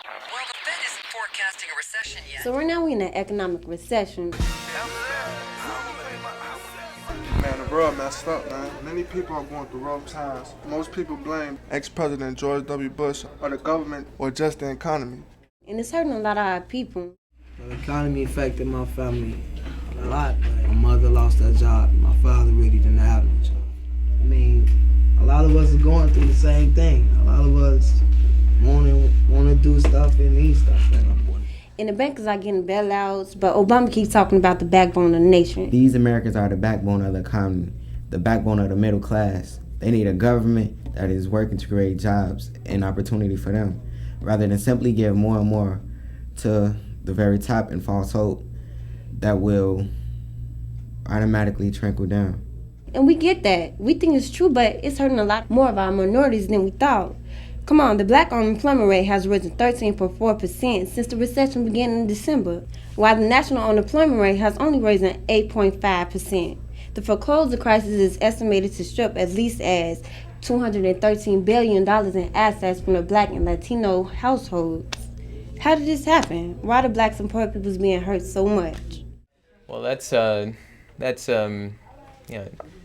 Well, the Fed isn't forecasting a recession yet. So right now we're in an economic recession. Man, the world messed up, man. Many people are going through rough times. Most people blame ex-President George W. Bush or the government or just the economy. And it's hurting a lot of our people. The economy affected my family a lot. My mother lost her job. My father really didn't have no job. I mean, a lot of us are going through the same thing. A lot of us want to do stuff and need stuff. And the bankers are getting bailouts, but Obama keeps talking about the backbone of the nation. These Americans are the backbone of the economy, the backbone of the middle class. They need a government that is working to create jobs and opportunity for them, rather than simply give more and more to the very top and false hope that will automatically trickle down. And we get that. We think it's true, but it's hurting a lot more of our minorities than we thought. Come on, the black unemployment rate has risen 13.4% since the recession began in December, while the national unemployment rate has only risen 8.5%. The foreclosure crisis is estimated to strip as least as $213 billion in assets from the black and Latino households. How did this happen? Why are blacks and poor people being hurt so much? Well,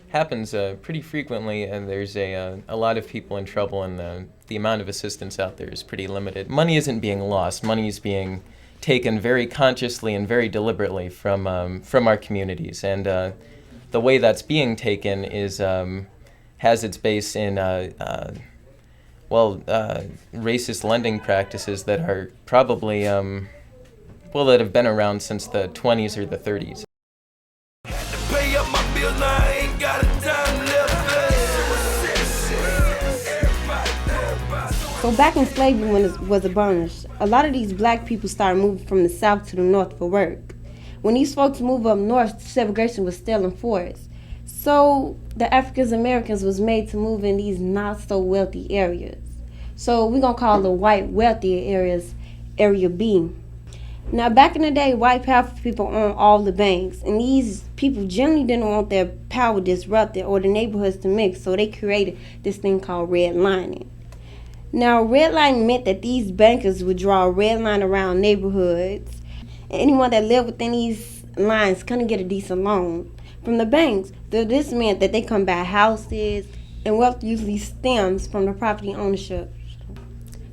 happens pretty frequently, and there's a lot of people in trouble, and the amount of assistance out there is pretty limited. Money isn't being lost. Money is being taken very consciously and very deliberately from our communities, and the way that's being taken is has its base in racist lending practices that are probably that have been around since the 20s or the 30s. Pay up my bills, now I ain't got a dime left. So back in slavery when it was abolished, a lot of these black people started moving from the south to the north for work. When these folks moved up north, segregation was still in force. So the African Americans was made to move in these not so wealthy areas. So we're gonna call the white wealthier areas Area B. Now, back in the day, white powerful people owned all the banks, and these people generally didn't want their power disrupted or the neighborhoods to mix, so they created this thing called redlining. Now, redlining meant that these bankers would draw a red line around neighborhoods, and anyone that lived within these lines couldn't get a decent loan from the banks. So this meant that they couldn't buy houses, and wealth usually stems from the property ownership.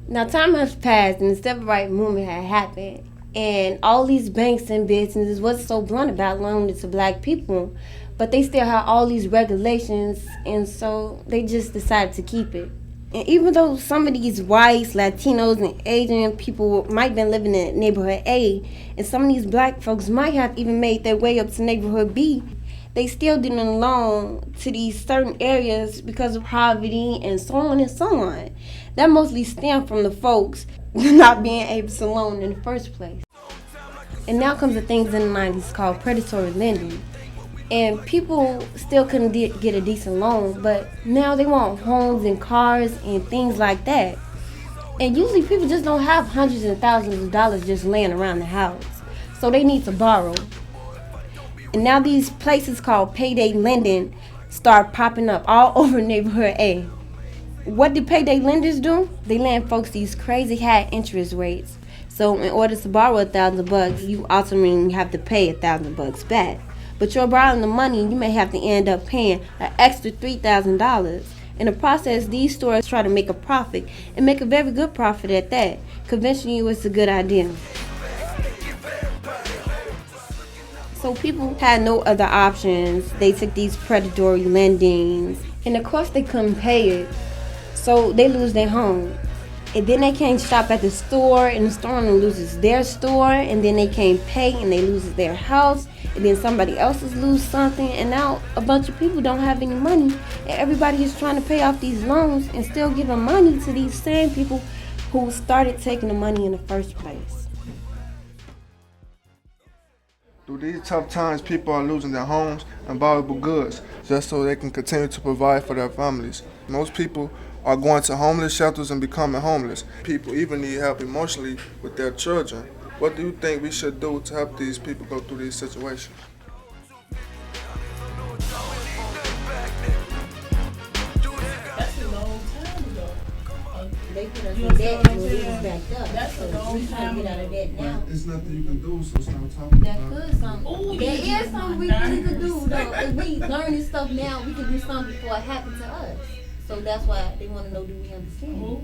Now, time has passed, and the civil rights movement had happened. And all these banks and businesses wasn't so blunt about loaning to black people, but they still had all these regulations, and so they just decided to keep it. And even though some of these whites, Latinos, and Asian people might have been living in neighborhood A, and some of these black folks might have even made their way up to neighborhood B, they still didn't loan to these certain areas because of poverty and so on and so on. That mostly stemmed from the folks not being able to loan in the first place. And now comes the things in the 90s called predatory lending. And people still couldn't get a decent loan, but now they want homes and cars and things like that. And usually people just don't have hundreds and thousands of dollars just laying around the house. So they need to borrow. And now these places called payday lending start popping up all over neighborhood A. What do payday lenders do? They lend folks these crazy high interest rates. So in order to borrow $1,000, you ultimately have to pay $1,000 back. But you're borrowing the money, you may have to end up paying an extra $3,000. In the process, these stores try to make a profit, and make a very good profit at that, convincing you it's a good idea. So people had no other options. They took these predatory lendings, and of course they couldn't pay it. So they lose their home. And then they can't shop at the store, and the store owner loses their store, and then they can't pay, and they lose their house, and then somebody else's lose something, and now a bunch of people don't have any money, and everybody is trying to pay off these loans and still giving money to these same people who started taking the money in the first place. Through these tough times, people are losing their homes and valuable goods just so they can continue to provide for their families. Most people are going to homeless shelters and becoming homeless. People even need help emotionally with their children. What do you think we should do to help these people go through these situations? That's a long time ago. they put us You in debt understand when what I'm we was saying? backed up. That's So a long we trying to get out of that But now. it's nothing you can do, so stop talking That about could it. something. Ooh, There yeah, is something we my really could do nerves. though. If we learn this stuff now, we can do something before it happens to us. So that's why they want to know, do we understand? Who?